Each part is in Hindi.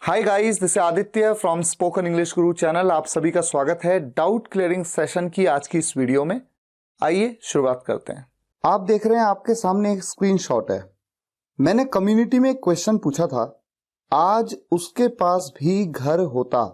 Hi guys, this is Aditya from spoken English Guru channel. आप सभी का स्वागत है डाउट क्लियरिंग सेशन की आज की इस वीडियो में। आइए शुरुआत करते हैं। आप देख रहे हैं आपके सामने एक स्क्रीनशॉट है। मैंने कम्युनिटी में एक क्वेश्चन पूछा था, आज उसके पास भी घर होता,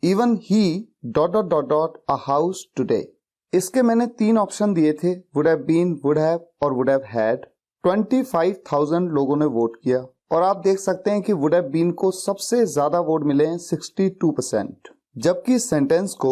even he dot dot dot dot a house today. इसके मैंने 3 ऑप्शन दिए थे, would have been, would have और वुड हैव हैड। 25,000 लोगों ने वोट किया और आप देख सकते हैं कि वुड हैव बीन को सबसे ज्यादा वोट मिले हैं 62%, जबकि सेंटेंस को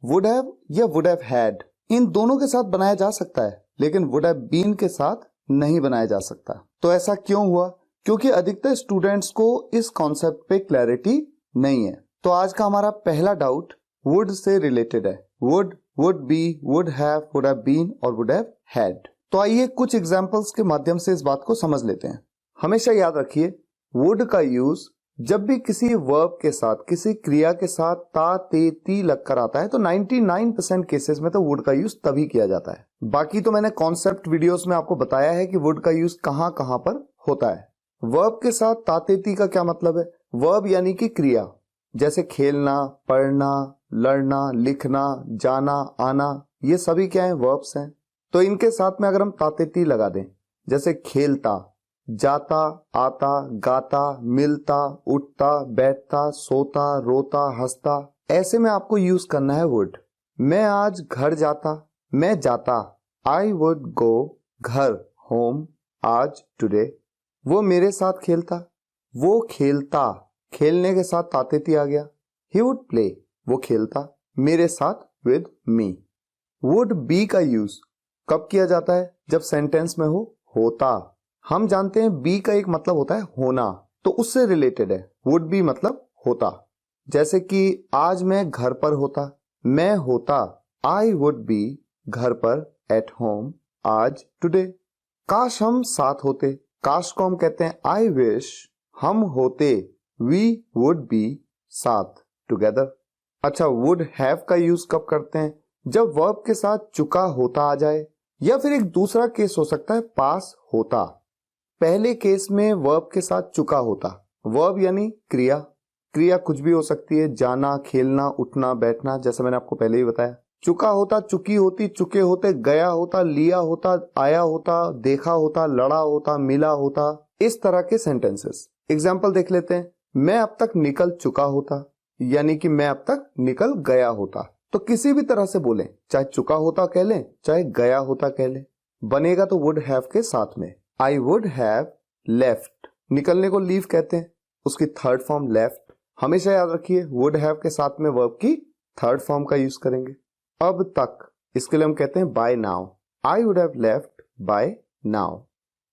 वुड हैव या वुड हैव हैड इन दोनों के साथ बनाया जा सकता है, लेकिन वुड हैव बीन के साथ नहीं बनाया जा सकता। तो ऐसा क्यों हुआ? क्योंकि अधिकतर स्टूडेंट्स को इस कॉन्सेप्ट पे क्लैरिटी नहीं है। तो आज का हमारा पहला डाउट वुड से रिलेटेड है। Would, would be, would have, would have been और वुड हैव हैड। तो आइए कुछ एग्जांपल्स के माध्यम से इस बात को समझ लेते हैं। हमेशा याद रखिए, वुड का यूज जब भी किसी वर्ब के साथ, किसी क्रिया के साथ ता, ते, ती लगकर आता है तो 99% केसेस में तो वुड का यूज तभी किया जाता है। बाकी तो मैंने कॉन्सेप्ट वीडियोस में आपको बताया है कि वुड का यूज कहां कहां पर होता है। वर्ब के साथ ता, ते, ती का क्या मतलब है? वर्ब यानी कि क्रिया, जैसे खेलना, पढ़ना, लड़ना, लिखना, जाना, आना, ये सभी क्या है? वर्ब्स हैं। तो इनके साथ में अगर हम ता, ते, ती लगा दें, जैसे खेलता, जाता, आता, गाता, मिलता, उठता, बैठता, सोता, रोता, हंसता, ऐसे में आपको यूज करना है वुड। मैं आज घर जाता, मैं जाता, आई वुड गो, घर, होम, आज, टुडे। वो मेरे साथ खेलता, वो खेलता, खेलने के साथ तातेती आ गया। ही वुड प्ले, वो खेलता मेरे साथ विद मी। वुड बी का यूज कब किया जाता है? जब सेंटेंस में हो होता। हम जानते हैं बी का एक मतलब होता है होना, तो उससे रिलेटेड है। वुड बी मतलब होता। जैसे कि आज मैं घर पर होता, मैं होता, आई वुड बी घर पर, एट होम, आज, टुडे। काश हम साथ होते, काश को हम कहते हैं आई विश। हम होते, वी वुड बी साथ, टुगेदर। अच्छा, वुड हैव का यूज कब करते हैं? जब वर्ब के साथ चुका होता आ जाए, या फिर एक दूसरा केस हो सकता है पास होता। पहले केस में वर्ब के साथ चुका होता, वर्ब यानी क्रिया, क्रिया कुछ भी हो सकती है, जाना, खेलना, उठना, बैठना, जैसा मैंने आपको पहले ही बताया। चुका होता, चुकी होती, चुके होते, गया होता, लिया होता, आया होता, देखा होता, लड़ा होता, मिला होता, इस तरह के सेंटेंसेस। एग्जाम्पल देख लेते हैं। मैं अब तक निकल चुका होता, यानी कि मैं अब तक निकल गया होता। तो किसी भी तरह से बोलें, चाहे चुका होता कह लें, चाहे गया होता कह लें, बनेगा तो वुड हैव के साथ में। आई वुड हैव लेफ्ट, निकलने को लीव कहते हैं, उसकी थर्ड फॉर्म लेफ्ट। हमेशा याद रखिए, वुड हैव के साथ में वर्ब की थर्ड फॉर्म का यूज करेंगे। अब तक, इसके लिए हम कहते हैं by now. I would have left by now.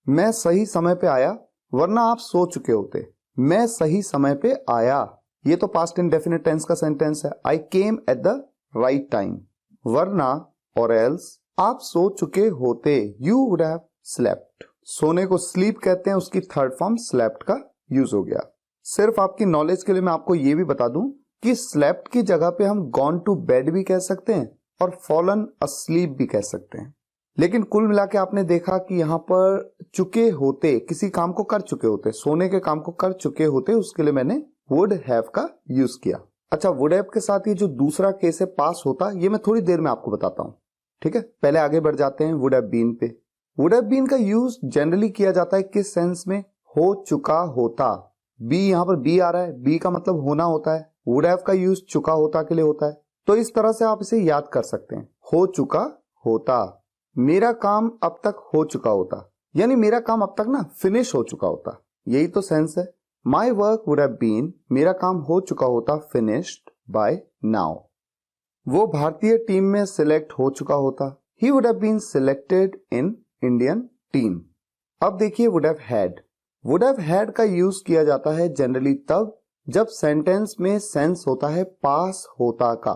मैं सही समय पे आया, वरना आप सो चुके होते। मैं सही समय पे आया, ये तो पास्ट इंडेफिनिट टेंस का सेंटेंस है। I came at the right time, वरना और एल्स आप सो चुके होते, यू वुड हैव स्लेप्ट। सोने को स्लीप कहते हैं, उसकी थर्ड फॉर्म स्लेप्ट का यूज हो गया। सिर्फ आपकी नॉलेज के लिए मैं आपको यह भी बता दूं कि स्लेप्ट की जगह पे हम गॉन टू बेड भी कह सकते हैं और फॉलन अस्लीप भी कह सकते हैं। लेकिन कुल मिला के आपने देखा कि यहां पर चुके होते, किसी काम को कर चुके होते, सोने के काम को कर चुके होते, उसके लिए मैंने वुड हैव का यूज किया। अच्छा, वुड हैव के साथ ये जो दूसरा केस है पास होता, ये मैं थोड़ी देर में आपको बताता हूं, ठीक है। पहले आगे बढ़ जाते हैं वुड हैव बीन पे। वुड हैव बीन का यूज जनरली किया जाता है किस सेंस में? हो चुका होता। बी, यहां पर बी आ रहा है, बी का मतलब होना होता है। वुड हैव का यूज चुका होता के लिए होता है। तो इस तरह से आप इसे याद कर सकते हैं, हो चुका होता। मेरा काम अब तक हो चुका होता, यानी मेरा काम अब तक ना फिनिश हो चुका होता, यही तो सेंस है। My work would have been, मेरा काम हो चुका होता, फिनिश्ड बाय नाउ। वो भारतीय टीम में सिलेक्ट हो चुका होता, he would have been selected in Indian team. अब देखिए would have had. Would have had का यूज किया जाता है जनरली तब जब सेंटेंस में सेंस होता है पास होता का,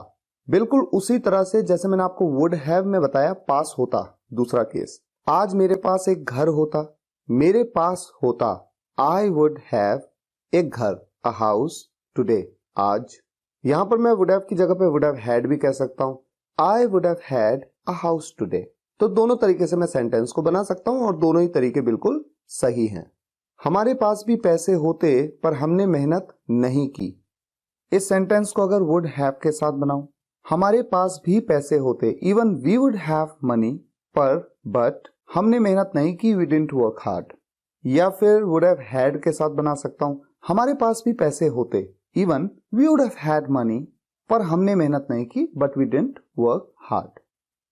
बिल्कुल उसी तरह से जैसे मैंने आपको वुड हैव में बताया पास होता दूसरा केस। आज मेरे पास एक घर होता, मेरे पास होता, आई वुड हैव एक घर, अ हाउस, टुडे, आज। यहां पर मैं वुड हैव की जगह पे वुड हैव हैड भी कह सकता हूं, आई would have had a house today. तो दोनों तरीके से मैं सेंटेंस को बना सकता हूं और दोनों ही तरीके बिल्कुल सही हैं। हमारे पास भी पैसे होते पर हमने मेहनत नहीं की। इस सेंटेंस को अगर वुड हैव के साथ बनाऊं, हमारे पास भी पैसे होते, even we would have money, पर बट हमने मेहनत नहीं की, वी डिडंट वर्क हार्ड। या फिर वुड हैव हैड के साथ बना सकता हूं, हमारे पास भी पैसे होते, even we would have had money, पर हमने मेहनत नहीं की, but we didn't work hard.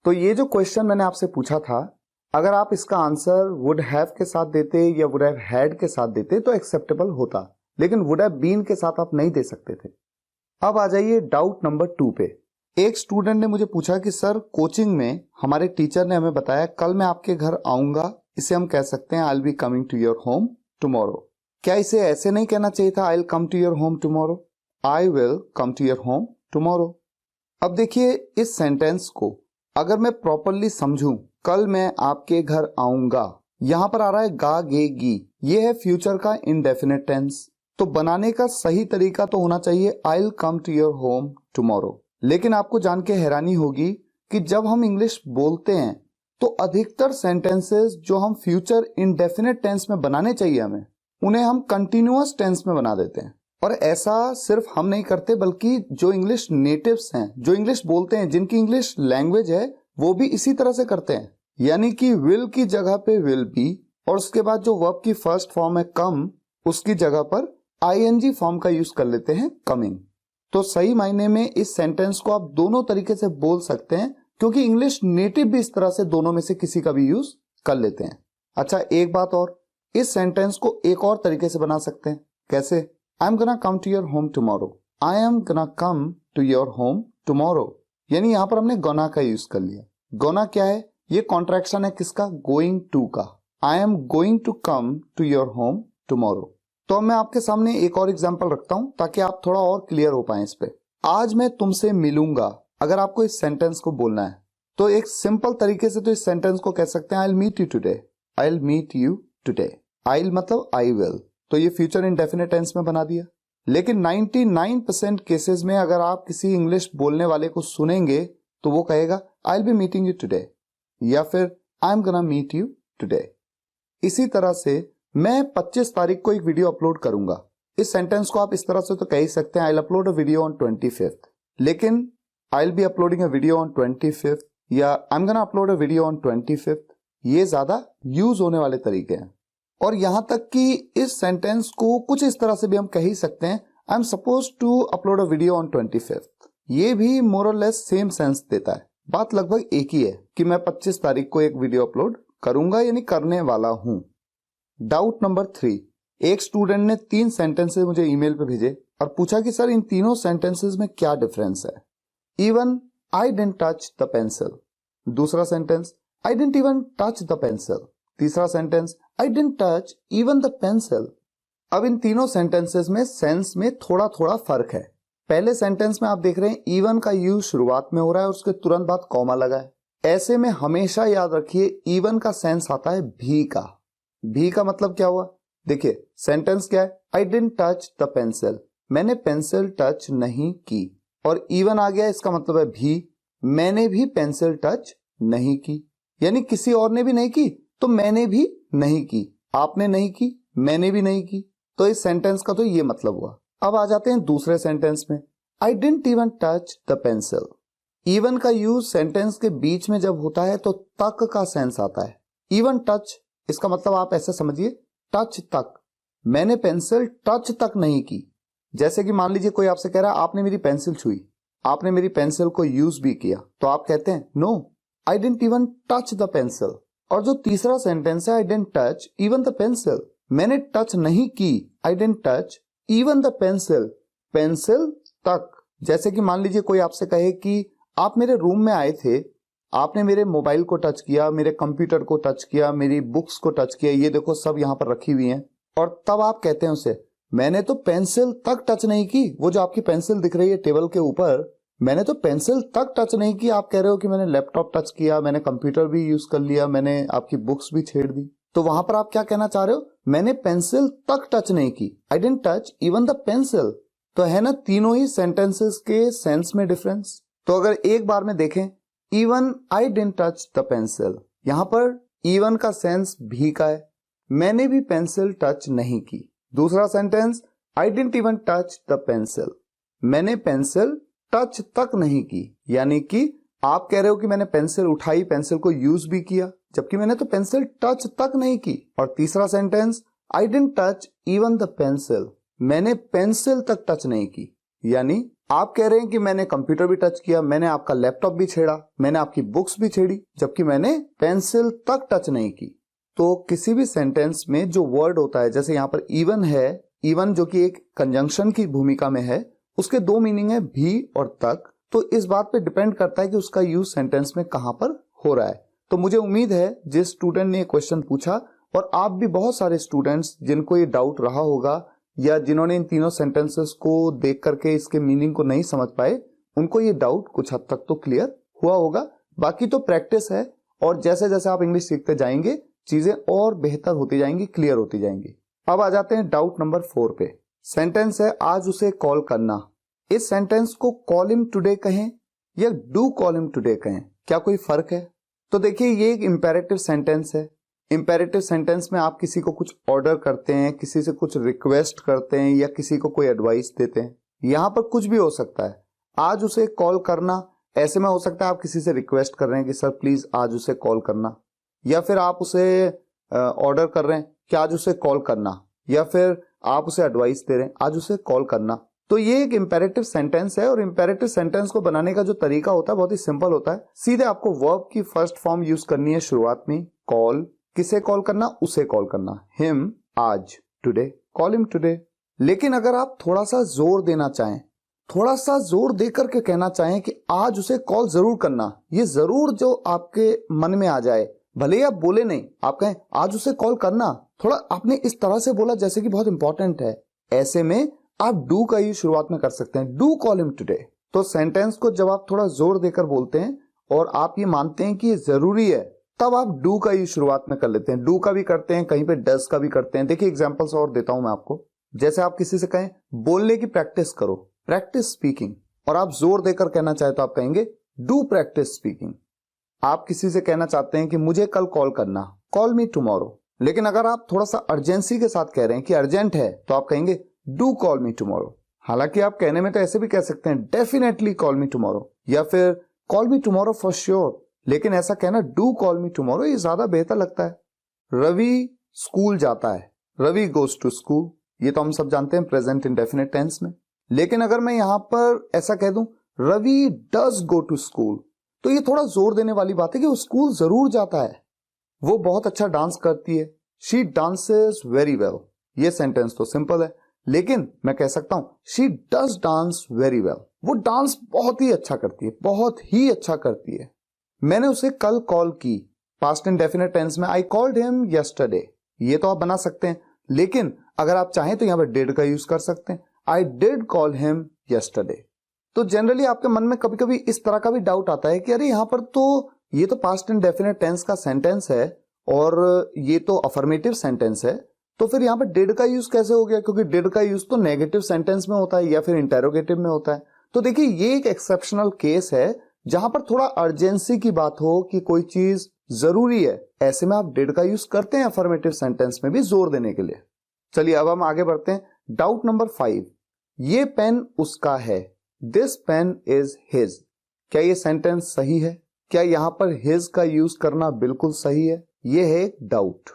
तो ये जो क्वेश्चन मैंने आपसे पूछा था, अगर आप इसका आंसर वुड हैव के साथ देते या वुड हैव हैड के साथ देते तो एक्सेप्टेबल होता, लेकिन वुड हैव बीन के साथ आप नहीं दे सकते थे। अब आ जाइए डाउट नंबर 2 पे। एक स्टूडेंट ने मुझे पूछा कि सर कोचिंग में हमारे टीचर ने हमें बताया कल मैं आपके घर आऊंगा, इसे हम कह सकते हैं I will be coming to your home tomorrow. क्या इसे ऐसे नहीं कहना चाहिए था I will come to your home tomorrow? I will come to your home tomorrow. अब देखिए इस सेंटेंस को अगर मैं प्रॉपरली समझूं, कल मैं आपके घर आऊंगा, यहां पर आ रहा है गा गे गी, ये है फ्यूचर का इनडेफिनेट टेंस। तो बनाने का सही तरीका तो होना चाहिए I will come to your home tomorrow. लेकिन आपको जान के हैरानी होगी कि जब हम इंग्लिश बोलते हैं तो अधिकतर सेंटेंसेस जो हम फ्यूचर इनडेफिनेट टेंस में बनाने चाहिए हमें, उन्हें हम कंटिन्यूअस टेंस में बना देते हैं। और ऐसा सिर्फ हम नहीं करते, बल्कि जो इंग्लिश नेटिव्स हैं, जो इंग्लिश बोलते हैं, जिनकी इंग्लिश लैंग्वेज है, वो भी इसी तरह से करते हैं। यानी कि विल की जगह पे विल बी, और उसके बाद जो वर्ब की फर्स्ट फॉर्म है कम, उसकी जगह पर आईएनजी फॉर्म का यूज कर लेते हैं कमिंग। तो सही मायने में इस सेंटेंस को आप दोनों तरीके से बोल सकते हैं, क्योंकि इंग्लिश नेटिव भी इस तरह से दोनों में से किसी का भी यूज कर लेते हैं। अच्छा एक बात और, इस सेंटेंस को एक और तरीके से बना सकते हैं। कैसे? I am gonna come to your home tomorrow. I am gonna come to your home tomorrow, यानी यहां पर हमने गोना का यूज कर लिया। गोना क्या है? ये कॉन्ट्रैक्शन है किसका? गोइंग टू का। I am going to come to your home tomorrow. तो मैं आपके सामने एक और एग्जांपल रखता हूं ताकि आप थोड़ा और क्लियर हो पाए इस पे। आज मैं तुमसे मिलूंगा, अगर आपको इस सेंटेंस को बोलना है तो एक सिंपल तरीके से तो इस सेंटेंस को कह सकते हैं I will meet you today. I will meet you today. I will मतलब आई विल, तो ये फ्यूचर इंडेफिनिट टेंस में बना दिया। लेकिन 99% केसेस में अगर आप किसी इंग्लिश बोलने वाले को सुनेंगे तो वो कहेगा I will be meeting you today, या फिर I am gonna meet you today. इसी तरह से मैं 25 तारीख को एक वीडियो अपलोड करूंगा, इस सेंटेंस को आप इस तरह से तो कह ही सकते हैं I will upload a video on 25th, लेकिन आई will be uploading a video on 25th या आई am gonna upload a video on 25th, ये ज्यादा यूज होने वाले तरीके हैं। और यहां तक कि इस सेंटेंस को कुछ इस तरह से भी हम कह ही सकते हैं I am suppose to upload a video on 25th। ये भी मोर और लेस सेम सेंस देता है, बात लगभग एक ही है कि मैं 25 तारीख को एक वीडियो अपलोड करूंगा, यानी करने वाला हूं। डाउट नंबर 3, एक स्टूडेंट ने 3 सेंटेंसेस मुझे ईमेल पे भेजे और पूछा कि सर इन तीनों सेंटेंसेस में क्या डिफरेंस है। Even I didn't touch the pencil, दूसरा sentence I didn't even touch the pencil, तीसरा sentence I didn't touch even the pencil. अब इन तीनों सेंटेंसेस में सेंस में थोड़ा थोड़ा फर्क है। पहले सेंटेंस में आप देख रहे हैं इवन का यूज शुरुआत में हो रहा है और उसके तुरंत बाद कॉमा लगा है। ऐसे में हमेशा याद रखिए इवन का सेंस आता है भी का। भी का मतलब क्या हुआ? देखिए सेंटेंस क्या है, I didn't touch the pencil, मैंने पेंसिल टच नहीं की, और इवन आ गया, इसका मतलब है भी, मैंने भी पेंसिल टच नहीं की, यानी किसी और ने भी नहीं की तो मैंने भी नहीं की, आपने नहीं की, मैंने भी नहीं की। तो इस सेंटेंस का तो ये मतलब हुआ। अब आ जाते हैं दूसरे सेंटेंस में, आई didn't even touch the pencil. Even का यूज सेंटेंस के बीच में जब होता है तो तक का सेंस आता है। इवन टच, इसका मतलब आप ऐसे समझिए टच तक, मैंने पेंसिल टच तक नहीं की। जैसे कि मान लीजिए कोई आपसे कह रहा है आपने मेरी पेंसिल छुई, आपने मेरी पेंसिल को यूज भी किया, तो आप कहते हैं no I didn't even touch the pencil. और जो तीसरा सेंटेंस है I didn't touch even the pencil, मैंने टच नहीं की, I didn't touch even the pencil, pencil तक। जैसे कि मान लीजिए कोई आपसे कहे कि आप मेरे रूम में आए थे, आपने मेरे मोबाइल को टच किया, मेरे कंप्यूटर को टच किया, मेरी बुक्स को टच किया, ये देखो सब यहाँ पर रखी हुई हैं, और तब आप कहते हैं उसे मैंने तो पेंसिल तक टच नहीं की। वो जो आपकी पेंसिल दिख रही है टेबल के ऊपर, मैंने तो पेंसिल तक टच नहीं की। आप कह रहे हो कि मैंने लैपटॉप टच किया, मैंने कंप्यूटर भी यूज कर लिया, मैंने आपकी बुक्स भी छेड़ दी। तो वहां पर आप क्या कहना चाह रहे हो? मैंने पेंसिल तक टच नहीं की, I didn't touch even the pencil. तो है ना तीनों ही सेंटेंसेस के सेंस में डिफरेंस। तो अगर एक बार में देखें, even I didn't touch the pencil, यहां पर इवन का सेंस भी का है, मैंने भी पेंसिल टच नहीं की। दूसरा sentence, I didn't even touch the pencil. मैंने पेंसिल टच तक नहीं की, यानी कि आप कह रहे हो कि मैंने पेंसिल उठाई, पेंसिल को यूज भी किया, जबकि मैंने तो पेंसिल टच तक नहीं की। और तीसरा sentence, I didn't touch even the pencil. मैंने पेंसिल तक टच नहीं की, यानी आप कह रहे हैं कि मैंने कंप्यूटर भी टच किया, मैंने आपका लैपटॉप भी छेड़ा, मैंने आपकी बुक्स भी छेड़ी, जबकि मैंने पेंसिल तक टच नहीं की। तो किसी भी सेंटेंस में जो वर्ड होता है, जैसे यहाँ पर इवन है, इवन जो कि एक कंजंक्शन की भूमिका में है, उसके दो मीनिंग है, भी और तक। तो इस बात पे डिपेंड करता है कि उसका यूज सेंटेंस में कहां पर हो रहा है। तो मुझे उम्मीद है जिस स्टूडेंट ने क्वेश्चन पूछा, और आप भी बहुत सारे स्टूडेंट्स जिनको ये डाउट रहा होगा या जिन्होंने इन तीनों सेंटेंसेस को देख करके इसके मीनिंग को नहीं समझ पाए, उनको ये डाउट कुछ हद तक तो क्लियर हुआ होगा। बाकी तो प्रैक्टिस है, और जैसे जैसे आप इंग्लिश सीखते जाएंगे चीजें और बेहतर होती जाएंगी, क्लियर होती जाएंगी। अब आ जाते हैं डाउट नंबर 4 पे। सेंटेंस है, आज उसे कॉल करना। इस सेंटेंस को कॉल हिम टुडे कहें या डू कॉल हिम टुडे कहें, क्या कोई फर्क है? तो देखिए, ये एक इंपेरेटिव सेंटेंस है। इंपेरेटिव सेंटेंस में आप किसी को कुछ ऑर्डर करते हैं, किसी से कुछ रिक्वेस्ट करते हैं या किसी को कोई एडवाइस देते हैं। यहां पर कुछ भी हो सकता है। आज उसे कॉल करना, ऐसे में हो सकता है आप किसी से रिक्वेस्ट कर रहे हैं कि सर प्लीज आज उसे कॉल करना, या फिर आप उसे ऑर्डर कर रहे हैं कि आज उसे कॉल करना, या फिर आप उसे एडवाइस दे रहे हैं आज उसे कॉल करना। तो ये एक इंपेरेटिव सेंटेंस है, और इंपेरेटिव सेंटेंस को बनाने का जो तरीका होता है बहुत ही सिंपल होता है। सीधे आपको वर्ब की फर्स्ट फॉर्म यूज करनी है शुरुआत में, कॉल। किसे कॉल करना? उसे कॉल करना। हिम, आज, टुडे, कॉल हिम टुडे। लेकिन अगर आप थोड़ा सा जोर देना चाहें, थोड़ा सा जोर दे करके कहना चाहें कि आज उसे कॉल जरूर करना, ये जरूर जो आपके मन में आ जाए, भले ही आप बोले नहीं, आप कहें आज उसे कॉल करना, थोड़ा आपने इस तरह से बोला जैसे कि बहुत इंपॉर्टेंट है, ऐसे में आप डू का यूज शुरुआत में कर सकते हैं, डू कॉल हिम टुडे। तो सेंटेंस को जब आप थोड़ा जोर देकर बोलते हैं और आप ये मानते हैं कि ये जरूरी है, तब आप डू का यूज शुरुआत में कर लेते हैं। डू का भी करते हैं, कहीं पे डज का भी करते हैं। देखिए एग्जांपल्स और देता हूं मैं आपको। जैसे आप किसी से कहें बोलने की प्रैक्टिस करो, प्रैक्टिस स्पीकिंग, और आप जोर देकर कहना चाहे तो आप कहेंगे डू प्रैक्टिस स्पीकिंग। आप किसी से कहना चाहते हैं कि मुझे कल कॉल करना, कॉल मी टुमारो। लेकिन अगर आप थोड़ा सा अर्जेंसी के साथ कह रहे हैं कि अर्जेंट है, तो आप कहेंगे डू कॉल मी टुमारो। हालांकि आप कहने में तो ऐसे भी कह सकते हैं डेफिनेटली कॉल मी टुमारो, या फिर call me tomorrow for sure, लेकिन ऐसा कहना डू कॉल मी टुमारो ये ज्यादा बेहतर लगता है। रवि स्कूल जाता है, रवि गोज टू स्कूल, ये तो हम सब जानते हैं प्रेजेंट इंडेफिनिट टेंस में। लेकिन अगर मैं यहां पर ऐसा कह दूं Ravi does go to school, तो ये थोड़ा जोर देने वाली बात है कि वो स्कूल जरूर जाता है, वो बहुत अच्छा डांस करती है, शी डांसेस वेरी वेल। ये सेंटेंस तो सिंपल है, लेकिन मैं कह सकता हूं she does dance very well, वो डांस बहुत ही अच्छा करती है, बहुत ही अच्छा करती है। मैंने उसे कल कॉल की, पास्ट इंडेफिनिट टेंस में आई कॉल्ड हिम यस्टरडे, ये तो आप बना सकते हैं। लेकिन अगर आप चाहें तो यहां पर डिड का यूज कर सकते हैं, I did call him yesterday. तो जनरली आपके मन में कभी कभी इस तरह का भी डाउट आता है कि अरे यहां पर तो ये तो पास्ट इंडेफिनिट टेंस का सेंटेंस है और ये तो अफर्मेटिव सेंटेंस है, तो फिर यहाँ पर डिड का यूज कैसे हो गया? क्योंकि डिड का यूज तो नेगेटिव सेंटेंस में होता है या फिर इंटेरोगेटिव में होता है। तो देखिए ये एक एक्सेप्शनल केस है जहां पर थोड़ा अर्जेंसी की बात हो कि कोई चीज जरूरी है, ऐसे में आप डिड का यूज करते हैं अफर्मेटिव सेंटेंस में भी जोर देने के लिए। चलिए अब हम आगे बढ़ते हैं। डाउट नंबर 5, ये पेन उसका है, दिस पेन इज हिज। क्या ये सेंटेंस सही है? क्या यहां पर हिज का यूज करना बिल्कुल सही है? ये है एक डाउट।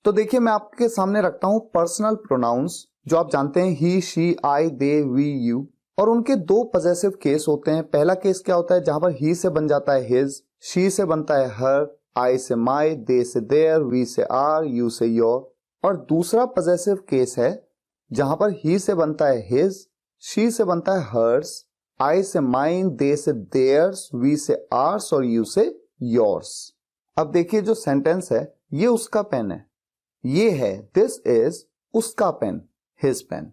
तो देखिए मैं आपके सामने रखता हूं पर्सनल प्रोनाउंस, जो आप जानते हैं he, she, I, they, we, you, और उनके दो पजेसिव केस होते हैं। पहला केस क्या होता है? जहां पर ही से बन जाता है हिज, शी से बनता है हर, आई से माई, दे से देयर, वी से आर, यू से योर। और दूसरा पजेसिव केस है जहां पर ही से बनता है हिज, शी से बनता है हर्स, आई से माइन, दे से देयर्स, वी से आर्स और यू से योर्स। अब देखिए जो सेंटेंस है ये उसका पेन है, ये है दिस इज उसका पेन, हिज पेन।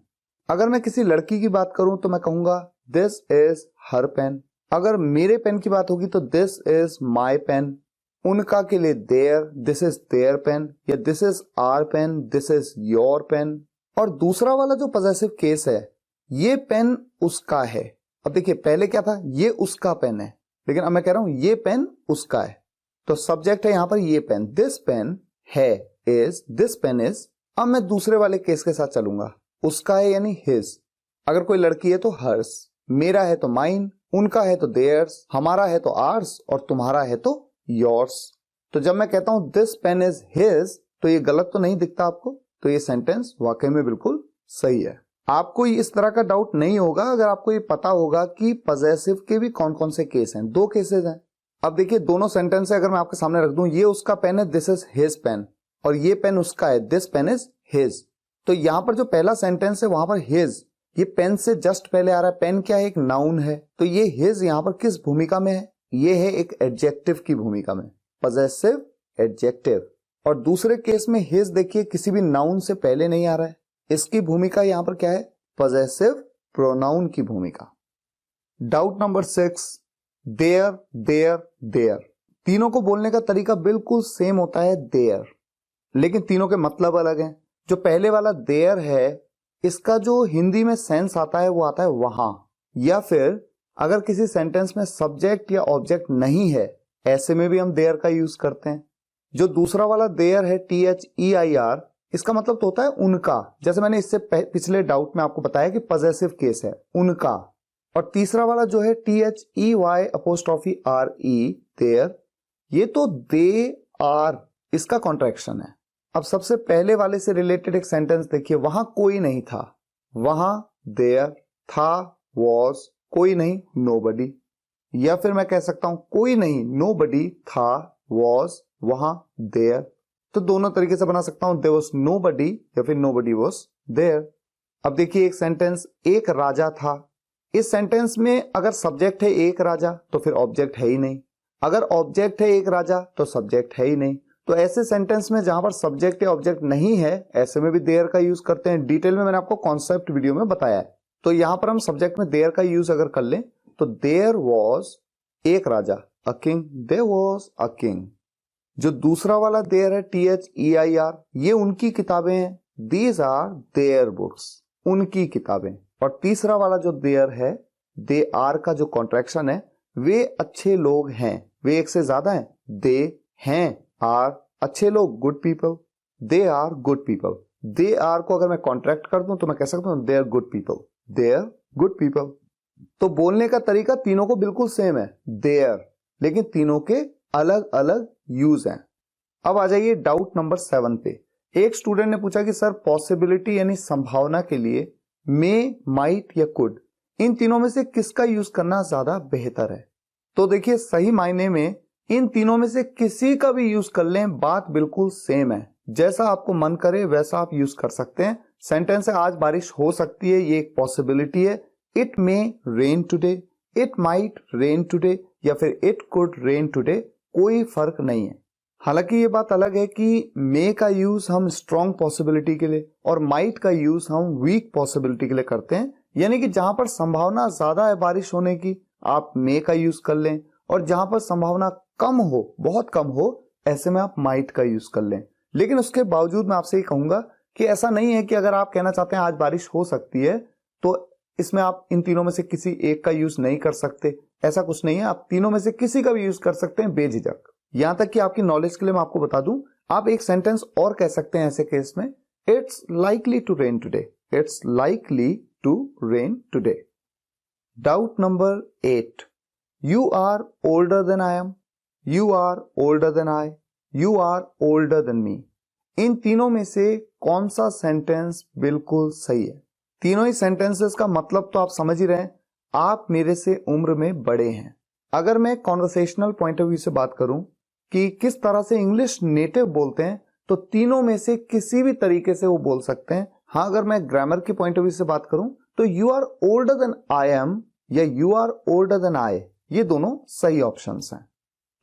अगर मैं किसी लड़की की बात करूं तो मैं कहूंगा दिस इज हर पेन। अगर मेरे पेन की बात होगी तो दिस इज माई पेन। उनका के लिए their, this is their pen, या this is our pen, this is your pen. और दूसरा वाला जो पजेसिव केस है, ये पेन उसका है। अब देखिए पहले क्या था? ये उसका पेन है, लेकिन अब मैं कह रहा हूं ये पेन उसका है। तो सब्जेक्ट है यहां पर ये पेन, दिस पेन है, इज, दिस पेन इज। अब मैं दूसरे वाले केस के साथ चलूंगा, उसका है यानी हिज, अगर कोई लड़की है तो हर्स, मेरा है तो माइन, उनका है तो देयर्स, हमारा है तो आर्स और तुम्हारा है तो योर्स। तो जब मैं कहता हूं दिस पेन इज हिज, तो ये गलत तो नहीं दिखता आपको? तो ये सेंटेंस वाकई में बिल्कुल सही है। आपको इस तरह का डाउट नहीं होगा अगर आपको ये पता होगा कि पजेसिव के भी कौन कौन से केस हैं। 2 केसेस हैं। अब देखिए दोनों सेंटेंस अगर मैं आपके सामने रख दूं, ये उसका पेन है, दिस इज हिज पेन, और ये पेन उसका है, दिस पेन इज हिज। तो यहां पर जो पहला सेंटेंस है वहां पर हिज, ये पेन से जस्ट पहले आ रहा है। पेन क्या है? एक नाउन है। तो ये हिज यहां पर किस भूमिका में है? ये है एक एडजेक्टिव की भूमिका में, पजेसिव एडजेक्टिव। और दूसरे केस में हिज देखिए किसी भी नाउन से पहले नहीं आ रहा है, इसकी भूमिका यहां पर क्या है? पजेसिव प्रोनाउन की भूमिका। Doubt number 6, there there there. तीनों को बोलने का तरीका बिल्कुल सेम होता है, देयर, लेकिन तीनों के मतलब अलग हैं। जो पहले वाला देयर है, इसका जो हिंदी में सेंस आता है वो आता है वहां, या फिर अगर किसी सेंटेंस में सब्जेक्ट या ऑब्जेक्ट नहीं है, ऐसे में भी हम देयर का यूज करते हैं। जो दूसरा वाला देयर है, THEIR, इसका मतलब तो होता है उनका, जैसे मैंने इससे पिछले डाउट में आपको बताया कि पजेसिव केस है, उनका। और तीसरा वाला जो है THEY', देयर, ये तो दे आर, इसका कॉन्ट्रैक्शन है। अब सबसे पहले वाले से रिलेटेड एक सेंटेंस देखिए, वहां कोई नहीं था, वहां देयर, था वॉज, कोई नहीं नोबडी। या फिर मैं कह सकता हूं कोई नहीं नोबडी, था वॉज, वहां देयर। तो दोनों तरीके से बना सकता हूं, देयर वाज नोबडी या फिर नोबडी वाज देयर। अब देखिए एक सेंटेंस, एक राजा था। इस सेंटेंस में अगर सब्जेक्ट है एक राजा तो फिर ऑब्जेक्ट है ही नहीं, अगर ऑब्जेक्ट है एक राजा तो सब्जेक्ट है ही नहीं। तो ऐसे सेंटेंस में जहां पर सब्जेक्ट या ऑब्जेक्ट नहीं है, ऐसे में भी देयर का यूज करते हैं। डिटेल में मैंने आपको कॉन्सेप्ट वीडियो में बताया है। तो यहां पर हम सब्जेक्ट में देयर का यूज अगर कर लें तो देयर वॉज एक राजा, a king, there was a king. जो दूसरा वाला देयर है THEIR, ये उनकी किताबें हैं, दीज आर देयर बुक्स, उनकी किताबें। और तीसरा वाला जो देयर है, दे आर का जो कॉन्ट्रैक्शन है, वे अच्छे लोग हैं, वे एक से ज्यादा हैं, दे हैं, आर अच्छे लोग, good people, they are good people. They are को अगर मैं कॉन्ट्रैक्ट कर दूं तो मैं कह सकता हूं they are good people, they are good people. तो बोलने का तरीका तीनों को बिल्कुल सेम है, देयर, लेकिन तीनों के अलग अलग यूज हैं। अब आ जाइए डाउट नंबर 7 पे। एक स्टूडेंट ने पूछा कि सर पॉसिबिलिटी यानी संभावना के लिए मे, माइट या कुड, इन तीनों में से किसका यूज करना ज्यादा बेहतर है? तो देखिए सही मायने में इन तीनों में से किसी का भी यूज कर लें, बात बिल्कुल सेम है। जैसा आपको मन करे वैसा आप यूज कर सकते हैं। सेंटेंस है आज बारिश हो सकती है, ये एक पॉसिबिलिटी है। It may rain today, it might rain today, या फिर इट कुड रेन टुडे, कोई फर्क नहीं है। हालांकि ये बात अलग है कि मे का यूज हम स्ट्रॉन्ग पॉसिबिलिटी के लिए और माइट का यूज हम वीक पॉसिबिलिटी के लिए करते हैं। यानी कि जहां पर संभावना ज्यादा है बारिश होने की, आप मे का यूज कर लें, और जहां पर संभावना कम हो, बहुत कम हो, ऐसे में आप माइट का यूज कर लें। लेकिन उसके बावजूद मैं आपसे ये कहूंगा कि ऐसा नहीं है कि अगर आप कहना चाहते हैं आज बारिश हो सकती है तो इसमें आप इन तीनों में से किसी एक का यूज नहीं कर सकते, ऐसा कुछ नहीं है। आप तीनों में से किसी का भी यूज कर सकते हैं बेझिझक। यहां तक कि आपकी नॉलेज के लिए मैं आपको बता दूं, आप एक सेंटेंस और कह सकते हैं ऐसे केस में, it's likely to rain today, it's likely to rain today. Doubt number 8, you are older than I am, you are older than I, you are older than me. इन तीनों में से कौन सा सेंटेंस बिल्कुल सही है? तीनों ही सेंटेंसेस का मतलब तो आप समझ ही रहे हैं, आप मेरे से उम्र में बड़े हैं। अगर मैं कॉन्वर्सेशनल पॉइंट ऑफ व्यू से बात करूं कि किस तरह से इंग्लिश नेटिव बोलते हैं, तो तीनों में से किसी भी तरीके से वो बोल सकते हैं। हाँ, अगर मैं ग्रामर की पॉइंट ऑफ व्यू से बात करूं तो you are older than I am या you are older than I, ये दोनों सही ऑप्शंस हैं।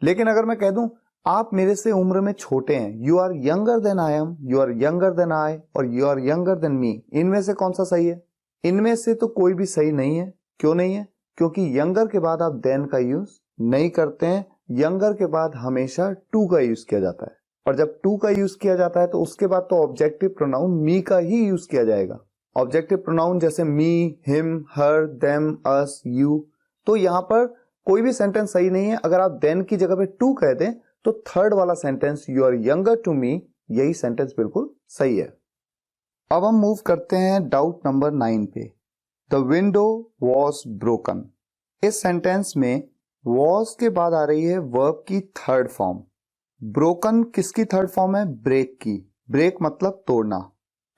लेकिन अगर मैं कह दूं आप मेरे से उम्र में छोटे हैं, you are younger than I am, you are younger than I, और you are younger than me, इनमें से कौन सा सही है? इनमें से तो कोई भी सही नहीं है। क्यों नहीं है? क्योंकि यंगर के बाद आप देन का यूज नहीं करते हैं। यंगर के बाद हमेशा टू का यूज किया जाता है, और जब टू का यूज किया जाता है तो उसके बाद तो ऑब्जेक्टिव प्रोनाउन मी का ही यूज किया जाएगा। ऑब्जेक्टिव प्रोनाउन जैसे me, him, her, them, us, you. तो यहां पर कोई भी सेंटेंस सही नहीं है। अगर आप देन की जगह पे टू कह दें तो थर्ड वाला sentence, you are younger to me, यही सेंटेंस बिल्कुल सही है। अब हम मूव करते हैं डाउट नंबर 9 पे। The window was broken. इस सेंटेंस में वॉज के बाद आ रही है वर्ब की थर्ड फॉर्म। ब्रोकन किसकी थर्ड फॉर्म है? ब्रेक की। ब्रेक मतलब तोड़ना।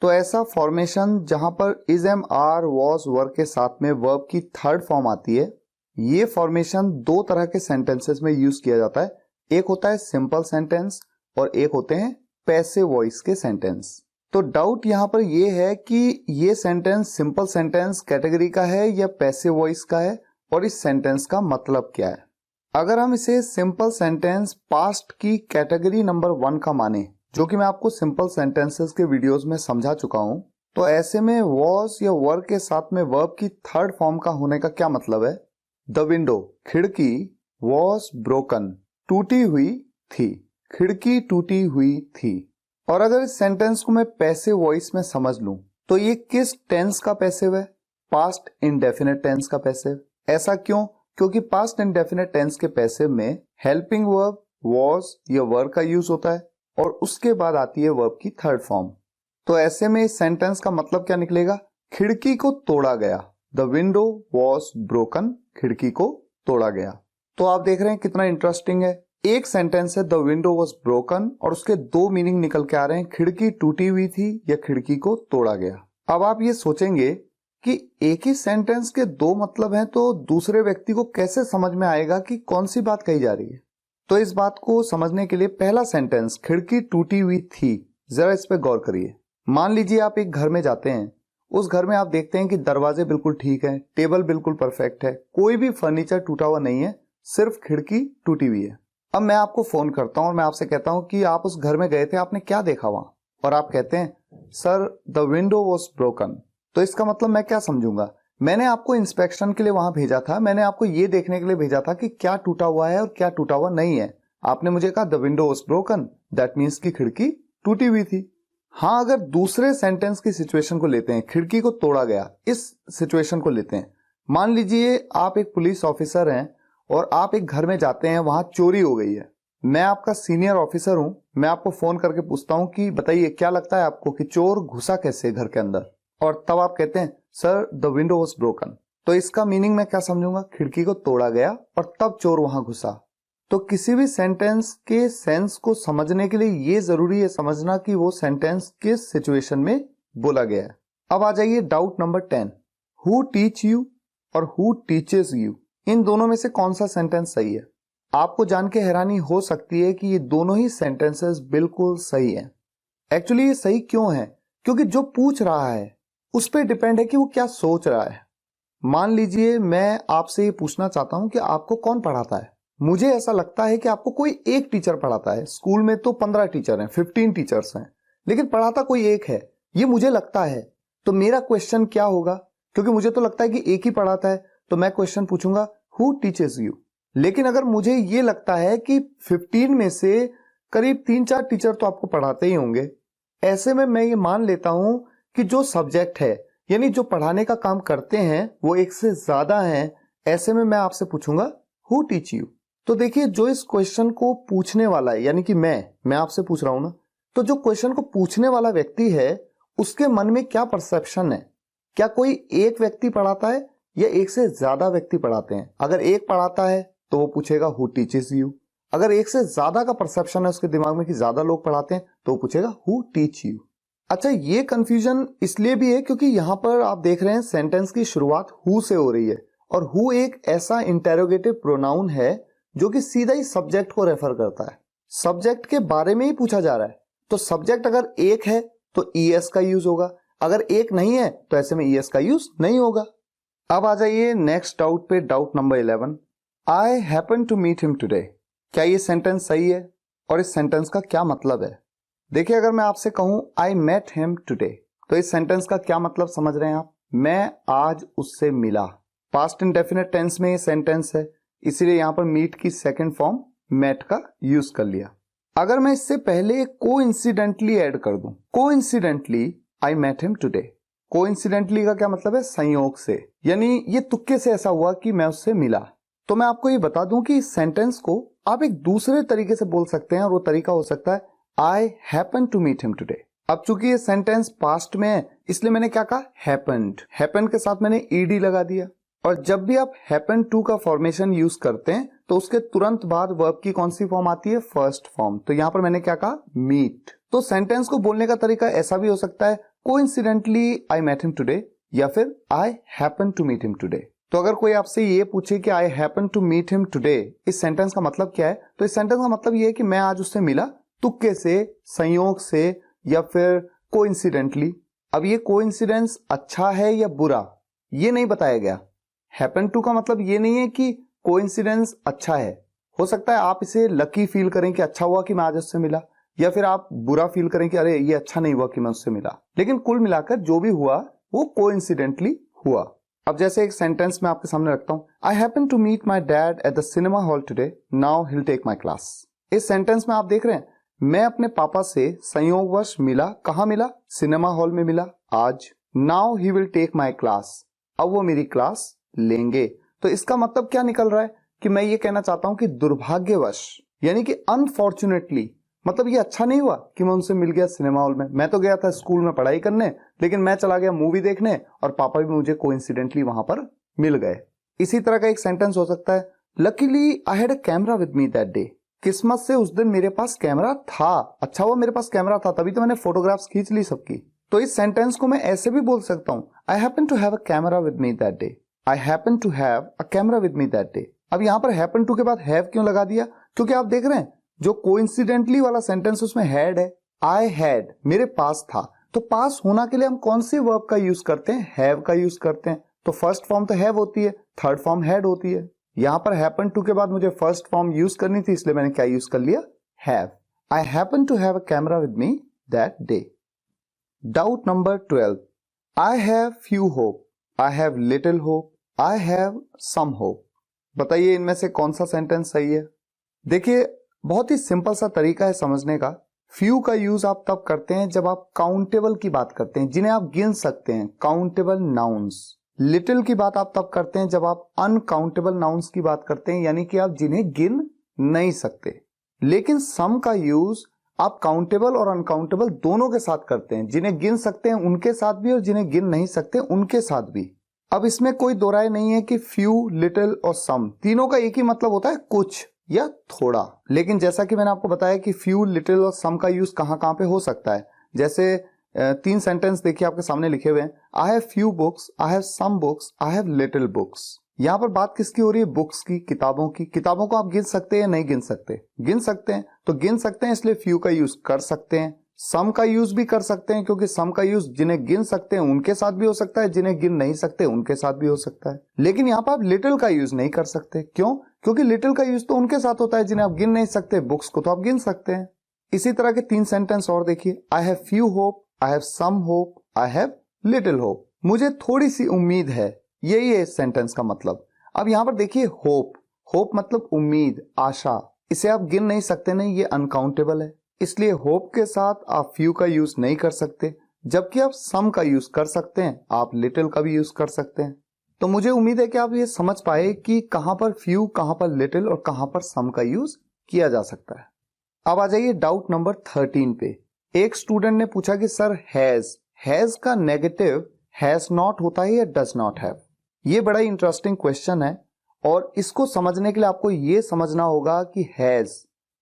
तो ऐसा फॉर्मेशन जहां पर is am are was verb के साथ में वर्ब की थर्ड फॉर्म आती है, ये फॉर्मेशन दो तरह के सेंटेंसेस में यूज किया जाता है। एक होता है सिंपल सेंटेंस और एक होते हैं पैसिव वॉइस के सेंटेंस। तो डाउट यहां पर ये है कि ये सेंटेंस सिंपल सेंटेंस कैटेगरी का है या पैसिव वॉइस का है, और इस सेंटेंस का मतलब क्या है। अगर हम इसे सिंपल सेंटेंस पास्ट की कैटेगरी नंबर 1 का माने, जो कि मैं आपको सिंपल सेंटेंसेस के वीडियोस में समझा चुका हूं, तो ऐसे में वॉज या वर्ब के साथ में वर्ब की थर्ड फॉर्म का होने का क्या मतलब है? द विंडो खिड़की वॉज ब्रोकन टूटी हुई थी। खिड़की टूटी हुई थी। और अगर इस सेंटेंस को मैं पैसिव वॉइस में समझ लूं तो ये किस टेंस का पैसिव है? पास्ट इंडेफिनिट टेंस का पैसिव। ऐसा क्यों? क्योंकि पास्ट इंडेफिनिट टेंस के पैसिव में हेल्पिंग वर्ब वॉज या वर का यूज होता है और उसके बाद आती है वर्ब की थर्ड फॉर्म। तो ऐसे में इस सेंटेंस का मतलब क्या निकलेगा? खिड़की को तोड़ा गया। The window was broken. खिड़की को तोड़ा गया। तो आप देख रहे हैं कितना इंटरेस्टिंग है। एक सेंटेंस है द विंडो वॉज ब्रोकन और उसके दो मीनिंग निकल के आ रहे हैं, खिड़की टूटी हुई थी या खिड़की को तोड़ा गया। अब आप ये सोचेंगे कि एक ही सेंटेंस के दो मतलब हैं, तो दूसरे व्यक्ति को कैसे समझ में आएगा कि कौन सी बात कही जा रही है। तो इस बात को समझने के लिए पहला सेंटेंस खिड़की टूटी हुई थी, जरा इस पे गौर करिए। मान लीजिए आप एक घर में जाते हैं, उस घर में आप देखते हैं कि दरवाजे बिल्कुल ठीक है, टेबल बिल्कुल परफेक्ट है, कोई भी फर्नीचर टूटा हुआ नहीं है, सिर्फ खिड़की टूटी हुई है। अब मैं आपको फोन करता हूं और मैं आपसे कहता हूं कि आप उस घर में गए थे, आपने क्या देखा वहां? और आप कहते हैं sir the window was broken. तो इसका मतलब मैं क्या समझूंगा? मैंने आपको इंस्पेक्शन के लिए वहां भेजा था, मैंने आपको ये देखने के लिए भेजा था कि क्या टूटा हुआ है और क्या टूटा हुआ नहीं है। आपने मुझे कहा the window was broken, that means की खिड़की टूटी हुई थी। हाँ, अगर दूसरे सेंटेंस की सिचुएशन को लेते हैं, खिड़की को तोड़ा गया, इस सिचुएशन को लेते हैं। मान लीजिए आप एक पुलिस ऑफिसर हैं और आप एक घर में जाते हैं, वहां चोरी हो गई है। मैं आपका सीनियर ऑफिसर हूं, मैं आपको फोन करके पूछता हूं कि बताइए क्या लगता है आपको कि चोर घुसा कैसे घर के अंदर? और तब आप कहते हैं sir the window was broken. तो इसका मीनिंग मैं क्या समझूंगा? खिड़की को तोड़ा गया और तब चोर वहां घुसा। तो किसी भी सेंटेंस के सेंस को समझने के लिए ये जरूरी है समझना कि वो सेंटेंस किस सिचुएशन में बोला गया है। अब आ जाइए doubt number 10। Who teach you और हु टीचेस यू, इन दोनों में से कौन सा सेंटेंस सही है? आपको जान के हैरानी हो सकती है कि ये दोनों ही सेंटेंसेस बिल्कुल सही है। एक्चुअली ये सही क्यों है? क्योंकि जो पूछ रहा है उस पर डिपेंड है कि वो क्या सोच रहा है। मान लीजिए मैं आपसे ये पूछना चाहता हूं कि आपको कौन पढ़ाता है। मुझे ऐसा लगता है कि आपको कोई एक टीचर पढ़ाता है। स्कूल में तो 15 टीचर हैं, 15 टीचर्स हैं, लेकिन पढ़ाता कोई एक है, ये मुझे लगता है। तो मेरा क्वेश्चन क्या होगा? क्योंकि मुझे तो लगता है कि एक ही पढ़ाता है, तो मैं क्वेश्चन पूछूंगा हु टीचेस यू। लेकिन अगर मुझे ये लगता है कि 15 में से करीब 3-4 टीचर तो आपको पढ़ाते ही होंगे, ऐसे में मैं ये मान लेता हूं कि जो सब्जेक्ट है, यानी जो पढ़ाने का काम करते हैं, वो एक से ज्यादा हैं। ऐसे में मैं आपसे पूछूंगा हु टीच यू। तो देखिए, जो इस क्वेश्चन को पूछने वाला है, यानी कि मैं आपसे पूछ रहा हूं ना, तो जो क्वेश्चन को पूछने वाला व्यक्ति है उसके मन में क्या परसेप्शन है? क्या कोई एक व्यक्ति पढ़ाता है या एक से ज्यादा व्यक्ति पढ़ाते हैं? अगर एक पढ़ाता है तो वो पूछेगा हु टीचेस यू। अगर एक से ज्यादा का परसेप्शन है उसके दिमाग में कि ज्यादा लोग पढ़ाते हैं, तो वो पूछेगा हु टीच यू। अच्छा, ये कंफ्यूजन इसलिए भी है क्योंकि यहां पर आप देख रहे हैं सेंटेंस की शुरुआत हु से हो रही है, और हु एक ऐसा इंटेरोगेटिव प्रोनाउन है जो कि सीधा ही सब्जेक्ट को रेफर करता है। सब्जेक्ट के बारे में ही पूछा जा रहा है। तो सब्जेक्ट अगर एक है तो ईएस का यूज होगा, अगर एक नहीं है तो ऐसे में ईएस का यूज नहीं होगा। अब आ जाइए नेक्स्ट डाउट पे, doubt number 11। I happen to meet him today. क्या ये सेंटेंस सही है और इस सेंटेंस का क्या मतलब है? देखिए, अगर मैं आपसे कहूं आई मेट हिम टुडे, तो इस सेंटेंस का क्या मतलब समझ रहे हैं आप? मैं आज उससे मिला। पास्ट इंडेफिनिट टेंस में ये सेंटेंस है, इसीलिए यहां पर मीट की सेकंड फॉर्म मेट का यूज कर लिया। अगर मैं इससे पहले कोइंसिडेंटली ऐड कर दूं, coincidentally I met him today. Coincidentally का क्या मतलब है? संयोग से, यानी ये तुक्के से ऐसा हुआ कि मैं उससे मिला। तो मैं आपको ये बता दूं कि इस सेंटेंस को आप एक दूसरे तरीके से बोल सकते हैं, और वो तरीका हो सकता है I happened to meet him today. अब चूंकि ये सेंटेंस पास्ट में है इसलिए मैंने क्या कहा, हैपेंड। हैपेंड के साथ मैंने ईडी लगा दिया। और जब भी आप हैपन टू का फॉर्मेशन यूज करते हैं तो उसके तुरंत बाद वर्ब की कौन सी फॉर्म आती है, फर्स्ट फॉर्म। तो यहां पर मैंने क्या कहा, मीट। तो सेंटेंस को बोलने का तरीका ऐसा भी हो सकता है, coincidentally I met him today, या फिर I happen to meet him today. तो अगर कोई आपसे ये पूछे कि I happen to meet him today, इस सेंटेंस का मतलब क्या है, तो इस सेंटेंस का मतलब ये है कि मैं आज उससे मिला तुक्के से, संयोग से, या फिर कोइंसिडेंटली। अब ये कोइंसिडेंस अच्छा है या बुरा ये नहीं बताया गया। हैपन टू का मतलब ये नहीं है कि कोइंसिडेंस अच्छा है। हो सकता है आप इसे लकी फील करें कि अच्छा हुआ कि मैं आज उससे मिला, या फिर आप बुरा फील करें कि अरे ये अच्छा नहीं हुआ कि मैं उससे मिला। लेकिन कुल मिलाकर जो भी हुआ वो कोइंसिडेंटली हुआ। अब जैसे एक सेंटेंस मैं आपके सामने रखता हूं, I happen to meet my dad at the cinema hall today, now he will take my class. इस सेंटेंस में आप देख रहे हैं मैं अपने पापा से संयोगवश मिला। कहां मिला, सिनेमा हॉल में मिला आज। Now he will take my class, अब वो मेरी क्लास लेंगे। तो इसका मतलब क्या निकल रहा है कि मैं ये कहना चाहता हूं कि दुर्भाग्यवश, यानी कि अनफॉर्चुनेटली, मतलब ये अच्छा नहीं हुआ कि मैं उनसे मिल गया सिनेमा हॉल में। मैं तो गया था स्कूल में पढ़ाई करने, लेकिन मैं चला गया मूवी देखने और पापा भी मुझे कोइंसिडेंटली वहां पर मिल गए। इसी तरह का एक सेंटेंस हो सकता है, luckily I had a camera with me that day, किस्मत से उस दिन मेरे पास कैमरा था। अच्छा हुआ मेरे पास कैमरा था, तभी तो मैंने फोटोग्राफ्स खींच ली सबकी। तो इस सेंटेंस को मैं ऐसे भी बोल सकता हूं, I happen to have a camera with me that day, I happen to have a camera with me that day. अब यहां पर हैपन टू के बाद हैव क्यों लगा दिया, क्योंकि आप देख रहे हैं जो कोइंसिडेंटली वाला सेंटेंस उसमें हैड है, आई हैड मेरे पास था। तो पास होना के लिए हम कौन से वर्ब का यूज करते हैं, हैव का यूज करते हैं। तो फर्स्ट फॉर्म तो हैव होती है, थर्ड फॉर्म हैड होती है। यहां पर हैपन टू के बाद मुझे फर्स्ट फॉर्म यूज करनी थी, इसलिए मैंने क्या यूज कर लिया, have. I happen to have a camera with me that day. Doubt number 12, I have few hope, I have little hope, I have some hope. बताइए इनमें से कौन सा सेंटेंस सही है। देखिए बहुत ही सिंपल सा तरीका है समझने का। फ्यू का यूज आप तब करते हैं जब आप काउंटेबल की बात करते हैं, जिन्हें आप गिन सकते हैं, काउंटेबल नाउन्स। लिटिल की बात आप तब करते हैं जब आप अनकाउंटेबल नाउन्स की बात करते हैं, यानी कि आप जिन्हें गिन नहीं सकते। लेकिन सम का यूज आप काउंटेबल और अनकाउंटेबल दोनों के साथ करते हैं, जिन्हें गिन सकते हैं उनके साथ भी और जिन्हें गिन नहीं सकते उनके साथ भी। अब इसमें कोई दो राय नहीं है कि फ्यू, लिटिल और सम तीनों का एक ही मतलब होता है, कुछ या थोड़ा। लेकिन जैसा कि मैंने आपको बताया कि फ्यू, लिटिल और सम का यूज कहां कहां पे हो सकता है। जैसे 3 सेंटेंस देखिए आपके सामने लिखे हुए हैं, I have few books, I have some books, I have little books. यहां पर बात किसकी हो रही है, बुक्स की, किताबों की। किताबों को आप गिन सकते हैं या नहीं गिन सकते, गिन सकते हैं। तो गिन सकते हैं इसलिए फ्यू का यूज कर सकते हैं। सम का यूज भी कर सकते हैं, क्योंकि सम का यूज जिन्हें गिन सकते हैं उनके साथ भी हो सकता है, जिन्हें गिन नहीं सकते उनके साथ भी हो सकता है। लेकिन यहाँ पर आप लिटिल का यूज नहीं कर सकते। क्यों, क्योंकि लिटिल का यूज तो उनके साथ होता है जिन्हें आप गिन नहीं सकते, बुक्स को तो आप गिन सकते हैं। इसी तरह के 3 सेंटेंस और देखिए, I have few hope, I have some hope, I have little hope. मुझे थोड़ी सी उम्मीद है, यही है इस सेंटेंस का मतलब। अब यहां पर देखिए होप, होप मतलब उम्मीद, आशा। इसे आप गिन नहीं सकते, नहीं, ये अनकाउंटेबल है, इसलिए होप के साथ आप फ्यू का यूज नहीं कर सकते। जबकि आप सम का यूज कर सकते हैं, आप लिटिल का भी यूज कर सकते हैं। तो मुझे उम्मीद है कि आप ये समझ पाए कि कहां पर फ्यू, कहां पर लिटिल और कहां पर सम का यूज किया जा सकता है। अब आ जाइए डाउट नंबर 13 पे। एक स्टूडेंट ने पूछा कि सर हैज का नेगेटिव हैज नॉट होता है या डज नॉट हैव। ये बड़ा ही इंटरेस्टिंग क्वेश्चन है और इसको समझने के लिए आपको ये समझना होगा कि हैज,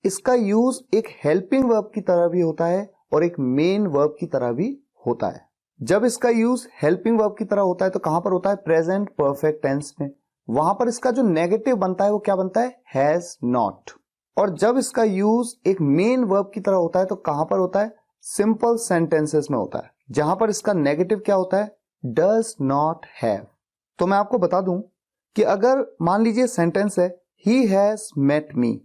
इसका यूज एक हेल्पिंग वर्ब की तरह भी होता है और एक मेन वर्ब की तरह भी होता है। जब इसका यूज हेल्पिंग वर्ब की तरह होता है तो कहां पर होता है, प्रेजेंट परफेक्ट टेंस में। वहां पर इसका जो नेगेटिव बनता है वो क्या बनता है, हैज नॉट। और जब इसका यूज एक मेन वर्ब की तरह होता है तो कहां पर होता है, सिंपल सेंटेंसेस में होता है, जहां पर इसका नेगेटिव क्या होता है, डज नॉट हैव। तो मैं आपको बता दूं कि अगर मान लीजिए सेंटेंस है, ही हैज मेट मी,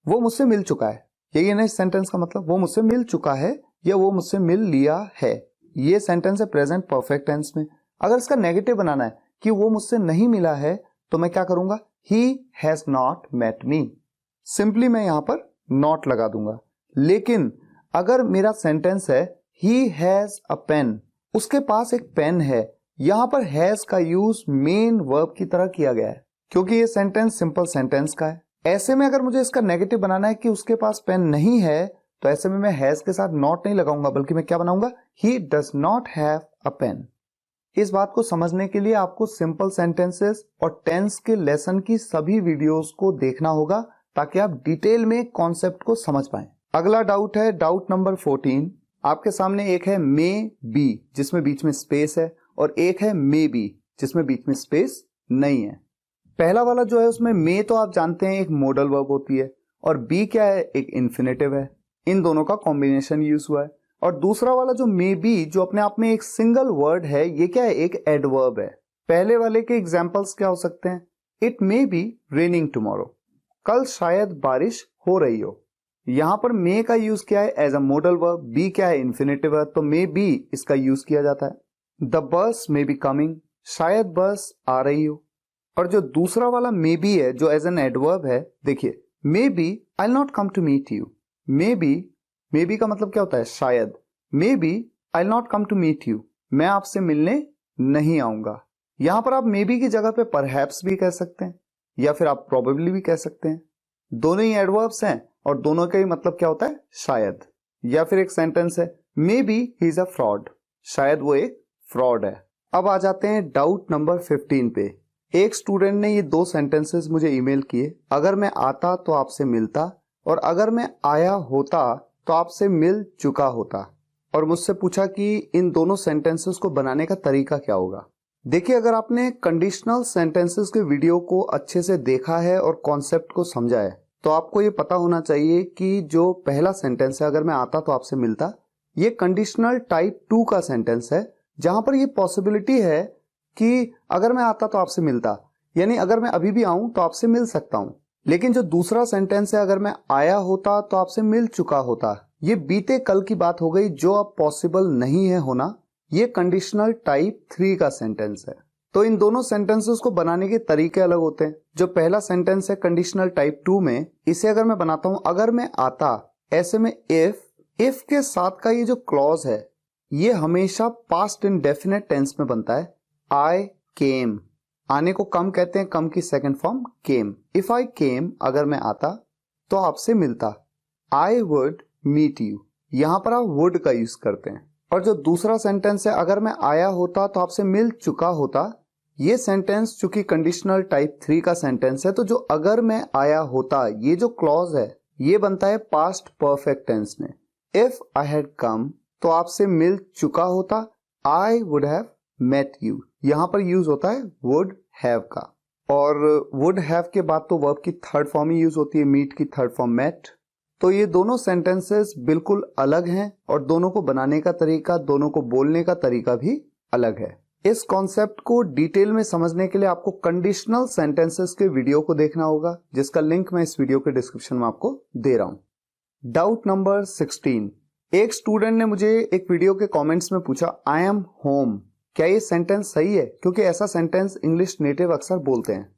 वो मुझसे मिल चुका है, यही है ना इस सेंटेंस का मतलब, वो मुझसे मिल चुका है या वो मुझसे मिल लिया है। ये सेंटेंस है प्रेजेंट परफेक्ट टेंस में। अगर इसका नेगेटिव बनाना है कि वो मुझसे नहीं मिला है तो मैं क्या करूंगा, he has not met me. Simply मैं यहां पर नॉट लगा दूंगा। लेकिन अगर मेरा सेंटेंस है ही हैज अ पेन, उसके पास एक पेन है, यहां पर हैज का यूज मेन वर्ब की तरह किया गया है क्योंकि ये सेंटेंस सिंपल सेंटेंस का है। ऐसे में अगर मुझे इसका नेगेटिव बनाना है कि उसके पास पेन नहीं है तो ऐसे में मैं हैज के साथ नॉट नहीं लगाऊंगा, बल्कि मैं क्या बनाऊंगा, he does not have a pen. इस बात को समझने के लिए आपको सिंपल सेंटेंसेस और टेंस के लेसन की सभी वीडियोस को देखना होगा, ताकि आप डिटेल में कॉन्सेप्ट को समझ पाएं। अगला डाउट है डाउट नंबर 14। आपके सामने एक है मे बी जिसमें बीच में स्पेस है, और एक है मे बी जिसमें बीच में स्पेस नहीं है। पहला वाला जो है उसमें मे तो आप जानते हैं एक मॉडल वर्ब होती है, और बी क्या है, एक इन्फिनेटिव है। इन दोनों का कॉम्बिनेशन यूज हुआ है। और दूसरा वाला जो मे बी, जो अपने आप में एक सिंगल वर्ड है, ये क्या है, एक एडवर्ब है। पहले वाले के एग्जांपल्स क्या हो सकते हैं, it may be raining tomorrow, कल शायद बारिश हो रही हो। यहां पर मे का यूज क्या है, as a model verb, be क्या है, इन्फिनेटिव है, तो मे बी इसका यूज किया जाता है। The bus may be coming, शायद बस आ रही हो। और जो दूसरा वाला मे बी है, जो एज एन एडवर्ब है, देखिए maybe I not come to meet you. Maybe का मतलब क्या होता है, शायद। Maybe I not come to meet you, मैं आपसे मिलने नहीं आऊंगा। यहां पर आप मे बी की जगह पे परहैप्स भी कह सकते हैं, या फिर आप प्रोबेबली भी कह सकते हैं। दोनों ही एडवर्ब्स हैं और दोनों का ही मतलब क्या होता है, शायद। या फिर एक सेंटेंस है, may be he is a fraud, शायद वो एक फ्रॉड है। अब आ जाते हैं डाउट नंबर 15 पे। एक स्टूडेंट ने ये 2 सेंटेंसेस मुझे ईमेल किए, अगर मैं आता तो आपसे मिलता, और अगर मैं आया होता तो आपसे मिल चुका होता। और मुझसे पूछा कि इन दोनों सेंटेंसेस को बनाने का तरीका क्या होगा। देखिए, अगर आपने कंडीशनल सेंटेंसेस के वीडियो को अच्छे से देखा है और कॉन्सेप्ट को समझा है, तो आपको ये पता होना चाहिए कि जो पहला सेंटेंस है, अगर मैं आता तो आपसे मिलता, ये कंडीशनल टाइप 2 का सेंटेंस है, जहां पर ये पॉसिबिलिटी है कि अगर मैं आता तो आपसे मिलता, यानी अगर मैं अभी भी आऊं तो आपसे मिल सकता हूं। लेकिन जो दूसरा सेंटेंस है, अगर मैं आया होता तो आपसे मिल चुका होता, ये बीते कल की बात हो गई, जो अब पॉसिबल नहीं है होना। ये कंडीशनल टाइप 3 का सेंटेंस है। तो इन दोनों सेंटेंसेस को बनाने के तरीके अलग होते हैं। जो पहला सेंटेंस है कंडीशनल टाइप 2 में, इसे अगर मैं बनाता हूं, अगर मैं आता, ऐसे में इफ के साथ का ये जो क्लॉज है, ये हमेशा पास्ट इंडेफिनिट टेंस में बनता है। आई केम, आने को कम कहते हैं, कम की second form came. If I came, अगर मैं आता तो आपसे मिलता। आई वुड मीट यू, यहां पर आप वुड का यूज करते हैं। और जो दूसरा सेंटेंस है, अगर मैं आया होता तो आपसे मिल चुका होता, ये सेंटेंस चूंकि कंडीशनल टाइप 3 का सेंटेंस है, तो जो अगर मैं आया होता, ये जो क्लॉज है, ये बनता है पास्ट परफेक्ट टेंस में। इफ आई हैड कम, तो आपसे मिल चुका होता, I would have met you, यहां पर यूज होता है वुड हैव का। और वुड हैव के बाद तो वर्ब की थर्ड फॉर्म ही यूज होती है, मीट की थर्ड फॉर्म मेट। तो ये दोनों सेंटेंसेस बिल्कुल अलग हैं, और दोनों को बनाने का तरीका, दोनों को बोलने का तरीका भी अलग है। इस कॉन्सेप्ट को डिटेल में समझने के लिए आपको कंडीशनल सेंटेंसेस के वीडियो को देखना होगा, जिसका लिंक मैं इस वीडियो के डिस्क्रिप्शन में आपको दे रहा हूं। Doubt number 16। एक स्टूडेंट ने मुझे एक वीडियो के कमेंट्स में पूछा, आई एम होम, क्या ये सेंटेंस सही है, क्योंकि ऐसा सेंटेंस इंग्लिश नेटिव अक्सर बोलते हैं।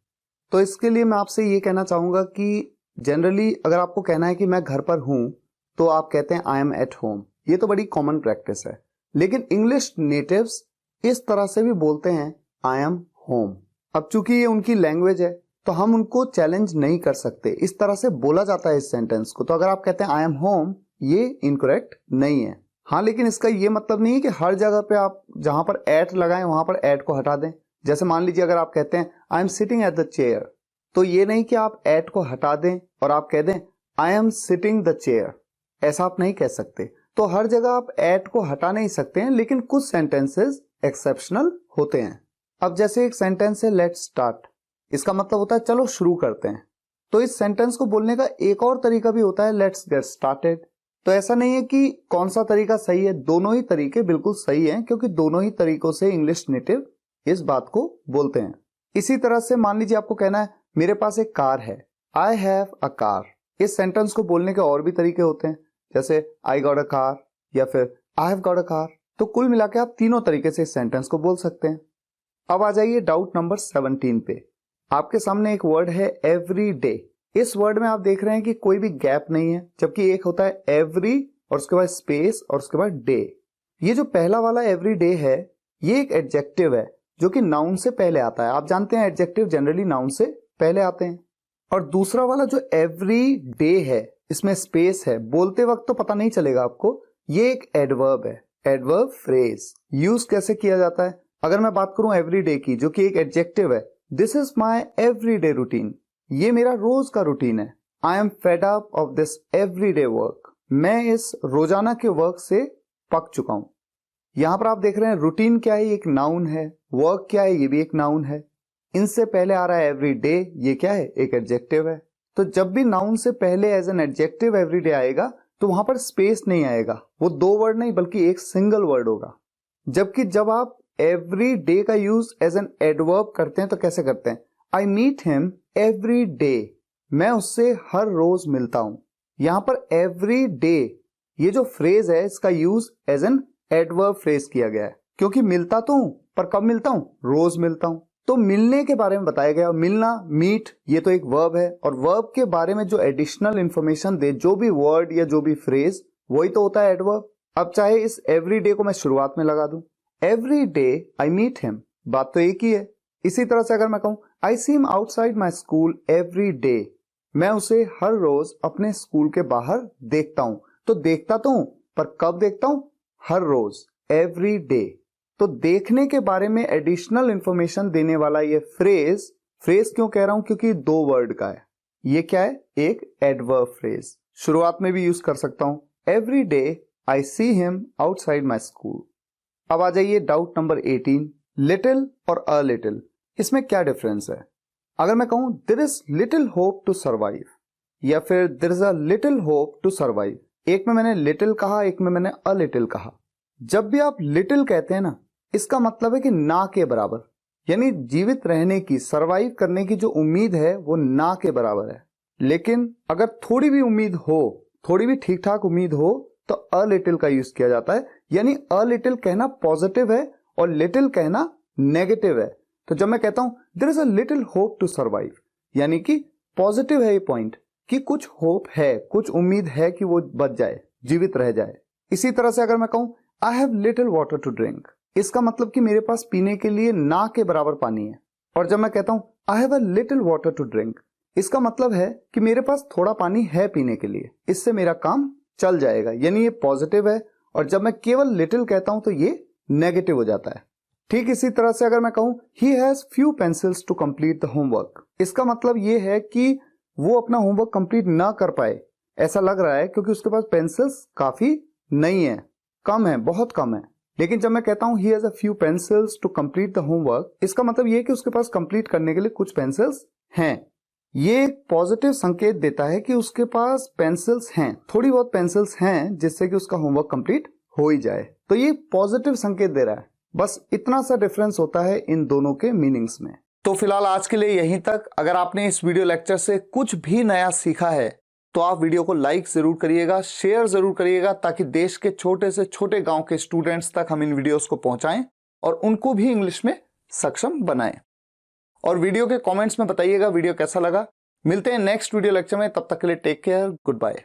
तो इसके लिए मैं आपसे ये कहना चाहूंगा कि जनरली अगर आपको कहना है कि मैं घर पर हूं, तो आप कहते हैं आई एम एट होम। ये तो बड़ी कॉमन प्रैक्टिस है। लेकिन इंग्लिश नेटिव्स इस तरह से भी बोलते हैं, आई एम होम। अब चूंकि ये उनकी लैंग्वेज है, तो हम उनको चैलेंज नहीं कर सकते। इस तरह से बोला जाता है इस सेंटेंस को। तो अगर आप कहते हैं आई एम होम, ये इनकरेक्ट नहीं है। हाँ, लेकिन इसका ये मतलब नहीं है कि हर जगह पे आप जहां पर एट लगाएं वहां पर एट को हटा दें। जैसे मान लीजिए अगर आप कहते हैं I am sitting at the chair, तो ये नहीं कि आप एट को हटा दें और आप कह दें I am sitting the chair, ऐसा आप नहीं कह सकते। तो हर जगह आप एट को हटा नहीं सकते हैं, लेकिन कुछ सेंटेंसेस एक्सेप्शनल होते हैं। अब जैसे एक सेंटेंस है लेट्स स्टार्ट, इसका मतलब होता है चलो शुरू करते हैं। तो इस सेंटेंस को बोलने का एक और तरीका भी होता है, लेट्स गेट स्टार्टेड। तो ऐसा नहीं है कि कौन सा तरीका सही है, दोनों ही तरीके बिल्कुल सही हैं, क्योंकि दोनों ही तरीकों से इंग्लिश नेटिव इस बात को बोलते हैं। इसी तरह से मान लीजिए आपको कहना है मेरे पास एक कार है, आई हैव अ कार। इस सेंटेंस को बोलने के और भी तरीके होते हैं, जैसे आई गॉट अ कार या फिर I have got a car. तो कुल मिला के आप तीनों तरीके से इस सेंटेंस को बोल सकते हैं। अब आ जाइए डाउट नंबर 17 पे। आपके सामने एक वर्ड है एवरी डे। इस वर्ड में आप देख रहे हैं कि कोई भी गैप नहीं है, जबकि एक होता है एवरी और उसके बाद स्पेस और उसके बाद डे। ये जो पहला वाला एवरी डे है, ये एक एडजेक्टिव है जो कि नाउन से पहले आता है। आप जानते हैं एडजेक्टिव जनरली नाउन से पहले आते हैं। और दूसरा वाला जो एवरी डे है, इसमें स्पेस है, बोलते वक्त तो पता नहीं चलेगा आपको। ये एक एडवर्ब है, एडवर्ब फ्रेज। यूज कैसे किया जाता है? अगर मैं बात करूं एवरीडे की, जो कि एक एडजेक्टिव है, this is my everyday routine, ये मेरा रोज का रूटीन है। I am fed up of this everyday work, मैं इस रोजाना के वर्क से पक चुका हूं। यहां पर आप देख रहे हैं रूटीन क्या है, एक नाउन है, वर्क क्या है, ये भी एक नाउन है। इनसे पहले आ रहा है एवरीडे, ये क्या है, एक एडजेक्टिव है। तो जब भी नाउन से पहले एज एन एडजेक्टिव एवरीडे आएगा तो वहां पर स्पेस नहीं आएगा, वो दो वर्ड नहीं बल्कि एक सिंगल वर्ड होगा। जबकि जब आप एवरी डे का यूज एज एन एडवर्ब करते हैं तो कैसे करते हैं? I meet him every day, मैं उससे हर रोज मिलता हूं। यहां पर एवरी डे ये जो फ्रेज है इसका use as an adverb phrase किया गया है, क्योंकि मिलता तो हूं पर कब मिलता हूं? रोज मिलता हूं। तो मिलने के बारे में बताया गया, मिलना, मीट, ये तो एक वर्ब है, और वर्ब के बारे में जो एडिशनल इंफॉर्मेशन दे, जो भी वर्ड या जो भी फ्रेज, वही तो होता है एडवर्ब। अब चाहे इस एवरी डे को मैं शुरुआत में लगा दूं, every day I meet him, बात तो एक ही है। इसी तरह से अगर मैं कहूं I see him outside my school every day, मैं उसे हर रोज अपने स्कूल के बाहर देखता हूं। तो देखता तो हूं पर कब देखता हूं? हर रोज, एवरी डे। तो देखने के बारे में एडिशनल इंफॉर्मेशन देने वाला ये फ्रेज, फ्रेज क्यों कह रहा हूं? क्योंकि दो वर्ड का है। ये क्या है? एक एडवर्ब फ्रेज। शुरुआत में भी यूज कर सकता हूं, every day I see him outside my school. अब आ जाइए डाउट नंबर 18, लिटिल और अ लिटिल, इसमें क्या डिफरेंस है? अगर मैं कहूं there is little hope to survive, या फिर there is a little hope to survive, एक में मैंने लिटिल कहा, एक में मैंने अ लिटिल कहा। जब भी आप लिटिल कहते हैं ना, इसका मतलब है कि ना के बराबर, यानी जीवित रहने की, सर्वाइव करने की जो उम्मीद है वो ना के बराबर है। लेकिन अगर थोड़ी भी उम्मीद हो, थोड़ी भी ठीक ठाक उम्मीद हो, तो अ लिटिल का यूज किया जाता है। यानी अ लिटिल कहना पॉजिटिव है और लिटिल कहना नेगेटिव है। तो जब मैं कहता हूं there is a little hope to survive, यानी कि पॉजिटिव है ये पॉइंट, कि कुछ होप है, कुछ उम्मीद है कि वो बच जाए, जीवित रह जाए। इसी तरह से अगर मैं कहूं I have little water to drink, इसका मतलब कि मेरे पास पीने के लिए ना के बराबर पानी है। और जब मैं कहता हूं I have a little water to drink, इसका मतलब है कि मेरे पास थोड़ा पानी है पीने के लिए, इससे मेरा काम चल जाएगा, यानी ये पॉजिटिव है। और जब मैं केवल लिटिल कहता हूं तो ये नेगेटिव हो जाता है। ठीक इसी तरह से अगर मैं कहूं he has few pencils to complete the homework, इसका मतलब ये है कि वो अपना होमवर्क कंप्लीट ना कर पाए, ऐसा लग रहा है, क्योंकि उसके पास पेंसिल्स काफी नहीं है, कम है, बहुत कम है। लेकिन जब मैं कहता हूं he has a few pencils to complete the homework, इसका मतलब ये है कि उसके पास कंप्लीट करने के लिए कुछ पेंसिल्स हैं। ये एक पॉजिटिव संकेत देता है कि उसके पास पेंसिल्स हैं, थोड़ी बहुत पेंसिल्स हैं, जिससे कि उसका होमवर्क कंप्लीट हो ही जाए। तो ये पॉजिटिव संकेत दे रहा है। बस इतना सा डिफरेंस होता है इन दोनों के मीनिंग्स में। तो फिलहाल आज के लिए यहीं तक। अगर आपने इस वीडियो लेक्चर से कुछ भी नया सीखा है तो आप वीडियो को लाइक जरूर करिएगा, शेयर जरूर करिएगा, ताकि देश के छोटे से छोटे गांव के स्टूडेंट्स तक हम इन वीडियोस को पहुंचाएं और उनको भी इंग्लिश में सक्षम बनाएं। और वीडियो के कमेंट्स में बताइएगा वीडियो कैसा लगा। मिलते हैं नेक्स्ट वीडियो लेक्चर में, तब तक के लिए टेक केयर, गुड बाय।